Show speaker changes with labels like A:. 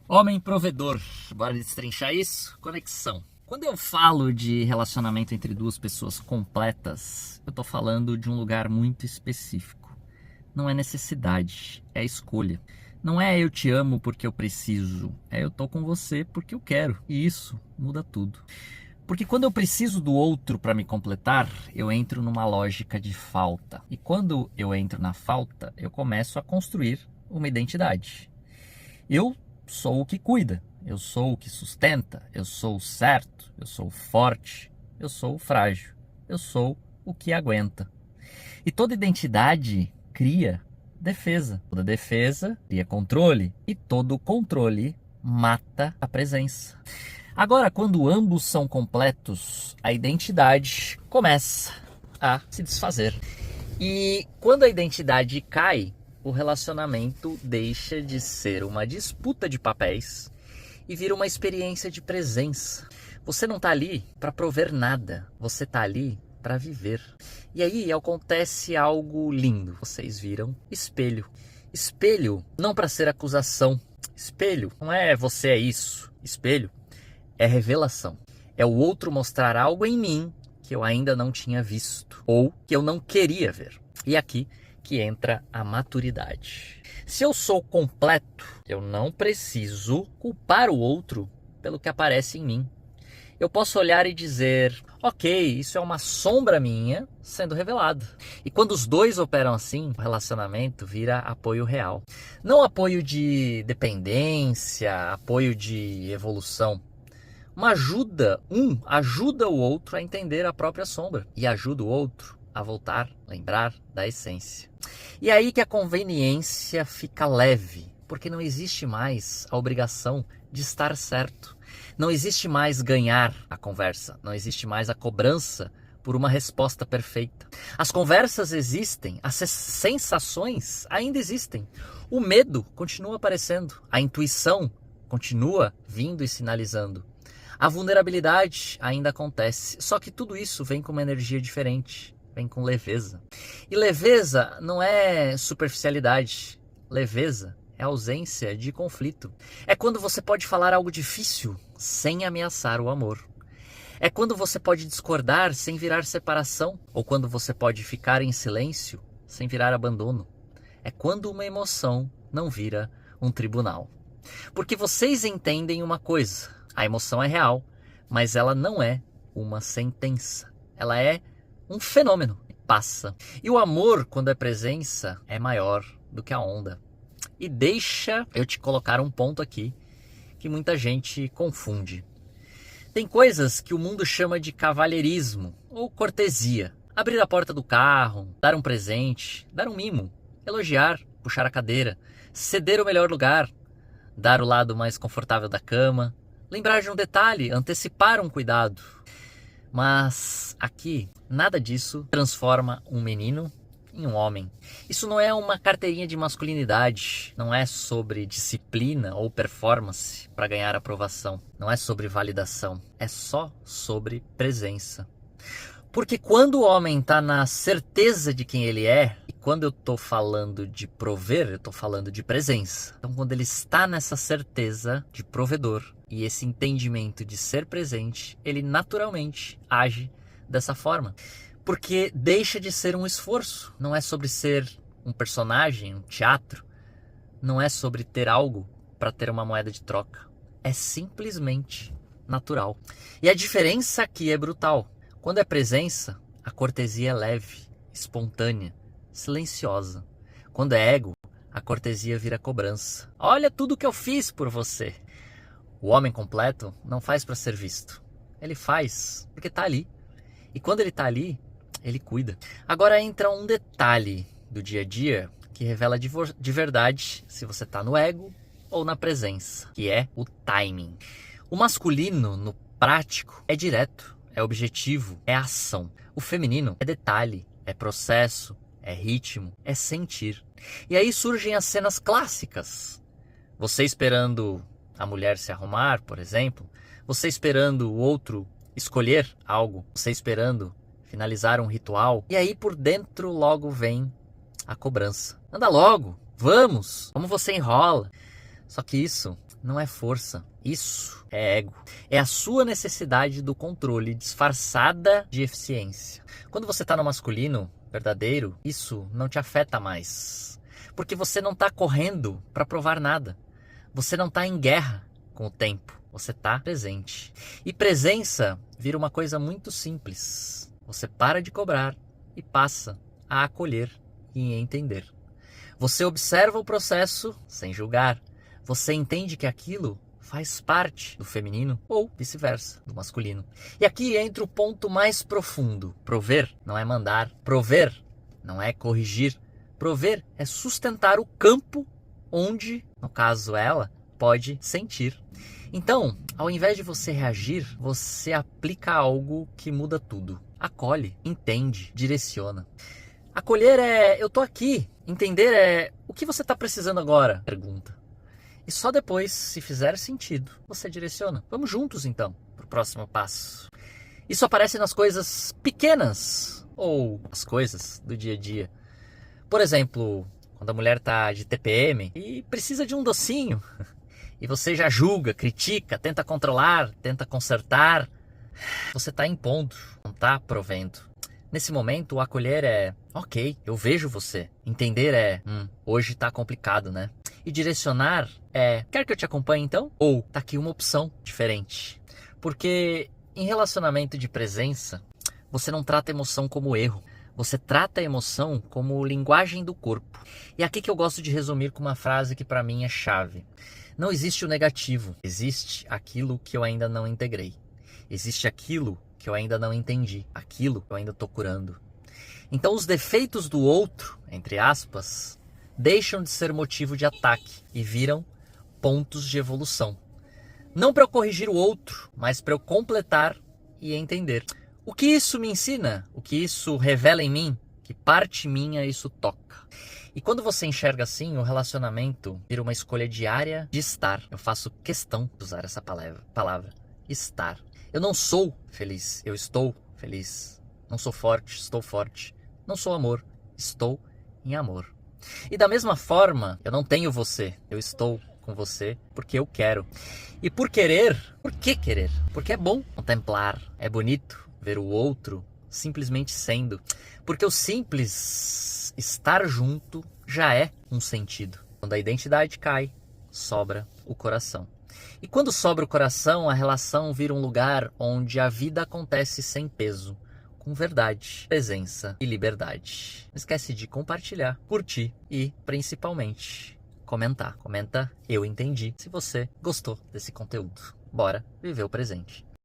A: Homem provedor, bora destrinchar isso? Conexão. Quando eu falo de relacionamento entre duas pessoas completas, eu tô falando de um lugar muito específico. Não é necessidade, é escolha. Não é eu te amo porque eu preciso, é eu tô com você porque eu quero. E isso muda tudo. Porque quando eu preciso do outro para me completar, eu entro numa lógica de falta. E quando eu entro na falta, eu começo a construir uma identidade. Eu sou o que cuida, eu sou o que sustenta, eu sou o certo, eu sou o forte, eu sou o frágil, eu sou o que aguenta. E toda identidade cria defesa. Toda defesa cria controle e todo controle mata a presença. Agora, quando ambos são completos, a identidade começa a se desfazer. E quando a identidade cai, o relacionamento deixa de ser uma disputa de papéis e vira uma experiência de presença. Você não está ali para prover nada, você está ali para viver. E aí acontece algo lindo. Vocês viram espelho. Espelho não para ser acusação. Espelho não é você é isso. Espelho é revelação. É o outro mostrar algo em mim que eu ainda não tinha visto ou que eu não queria ver. E aqui que entra a maturidade. Se eu sou completo, eu não preciso culpar o outro pelo que aparece em mim. Eu posso olhar e dizer, ok, isso é uma sombra minha sendo revelada. E quando os dois operam assim, o relacionamento vira apoio real. Não apoio de dependência, apoio de evolução. Um ajuda o outro a entender a própria sombra e ajuda o outro a voltar, lembrar da essência. E aí que a conveniência fica leve, porque não existe mais a obrigação de estar certo. Não existe mais ganhar a conversa, não existe mais a cobrança por uma resposta perfeita. As conversas existem, as sensações ainda existem. O medo continua aparecendo, a intuição continua vindo e sinalizando. A vulnerabilidade ainda acontece, só que tudo isso vem com uma energia diferente, vem com leveza. E leveza não é superficialidade, leveza é ausência de conflito. É quando você pode falar algo difícil sem ameaçar o amor. É quando você pode discordar sem virar separação, ou quando você pode ficar em silêncio sem virar abandono. É quando uma emoção não vira um tribunal. Porque vocês entendem uma coisa, a emoção é real, mas ela não é uma sentença. Ela é um fenômeno, passa. E o amor, quando é presença, é maior do que a onda. E deixa eu te colocar um ponto aqui que muita gente confunde. Tem coisas que o mundo chama de cavalheirismo ou cortesia. Abrir a porta do carro, dar um presente, dar um mimo, elogiar, puxar a cadeira, ceder o melhor lugar, dar o lado mais confortável da cama, lembrar de um detalhe, antecipar um cuidado. Mas aqui, nada disso transforma um menino em um homem. Isso não é uma carteirinha de masculinidade, não é sobre disciplina ou performance para ganhar aprovação, não é sobre validação, é só sobre presença. Porque quando o homem está na certeza de quem ele é, e quando eu estou falando de prover, eu estou falando de presença. Então quando ele está nessa certeza de provedor e esse entendimento de ser presente, ele naturalmente age dessa forma. Porque deixa de ser um esforço, não é sobre ser um personagem, um teatro, não é sobre ter algo para ter uma moeda de troca. É simplesmente natural. E a diferença aqui é brutal. Quando é presença, a cortesia é leve, espontânea, silenciosa. Quando é ego, a cortesia vira cobrança. Olha tudo que eu fiz por você. O homem completo não faz para ser visto. Ele faz porque está ali. E quando ele está ali, ele cuida. Agora entra um detalhe do dia a dia que revela de verdade se você está no ego ou na presença, que é o timing. O masculino, no prático, é direto, é objetivo, é ação. O feminino é detalhe, é processo, é ritmo, é sentir. E aí surgem as cenas clássicas. Você esperando a mulher se arrumar, por exemplo. Você esperando o outro escolher algo. Você esperando finalizar um ritual. E aí por dentro logo vem a cobrança. Anda logo, vamos, como você enrola. Só que isso não é força, isso é ego. É a sua necessidade do controle disfarçada de eficiência. Quando você está no masculino verdadeiro, isso não te afeta mais. Porque você não está correndo para provar nada. Você não está em guerra com o tempo. Você está presente. E presença vira uma coisa muito simples. Você para de cobrar e passa a acolher e entender. Você observa o processo sem julgar. Você entende que aquilo faz parte do feminino ou vice-versa, do masculino. E aqui entra o ponto mais profundo. Prover não é mandar. Prover não é corrigir. Prover é sustentar o campo onde, no caso ela, pode sentir. Então, ao invés de você reagir, você aplica algo que muda tudo. Acolhe, entende, direciona. Acolher é, eu tô aqui. Entender é, o que você está precisando agora? Pergunta. E só depois, se fizer sentido, você direciona. Vamos juntos, então, para o próximo passo. Isso aparece nas coisas pequenas, ou as coisas do dia a dia. Por exemplo, quando a mulher está de TPM e precisa de um docinho, e você já julga, critica, tenta controlar, tenta consertar, você está impondo, não está provendo. Nesse momento, o acolher é, ok, eu vejo você. Entender é, hoje está complicado, né? E direcionar é, quer que eu te acompanhe então? Ou, tá aqui uma opção diferente. Porque em relacionamento de presença, você não trata a emoção como erro. Você trata a emoção como linguagem do corpo. E aqui que eu gosto de resumir com uma frase que para mim é chave. Não existe o negativo, existe aquilo que eu ainda não integrei. Existe aquilo que eu ainda não entendi, aquilo que eu ainda estou curando. Então os defeitos do outro, entre aspas, deixam de ser motivo de ataque e viram pontos de evolução. Não para eu corrigir o outro, mas para eu completar e entender. O que isso me ensina? O que isso revela em mim? Que parte minha isso toca. E quando você enxerga assim, o relacionamento vira uma escolha diária de estar. Eu faço questão de usar essa palavra. Estar. Eu não sou feliz, eu estou feliz. Não sou forte, estou forte. Não sou amor, estou em amor. E da mesma forma, eu não tenho você, eu estou com você porque eu quero. E por querer, por que querer? Porque é bom contemplar, é bonito ver o outro simplesmente sendo. Porque o simples estar junto já é um sentido. Quando a identidade cai, sobra o coração. E quando sobra o coração, a relação vira um lugar onde a vida acontece sem peso, com verdade, presença e liberdade. Não esquece de compartilhar, curtir e, principalmente, comentar. Comenta, eu entendi, se você gostou desse conteúdo. Bora viver o presente.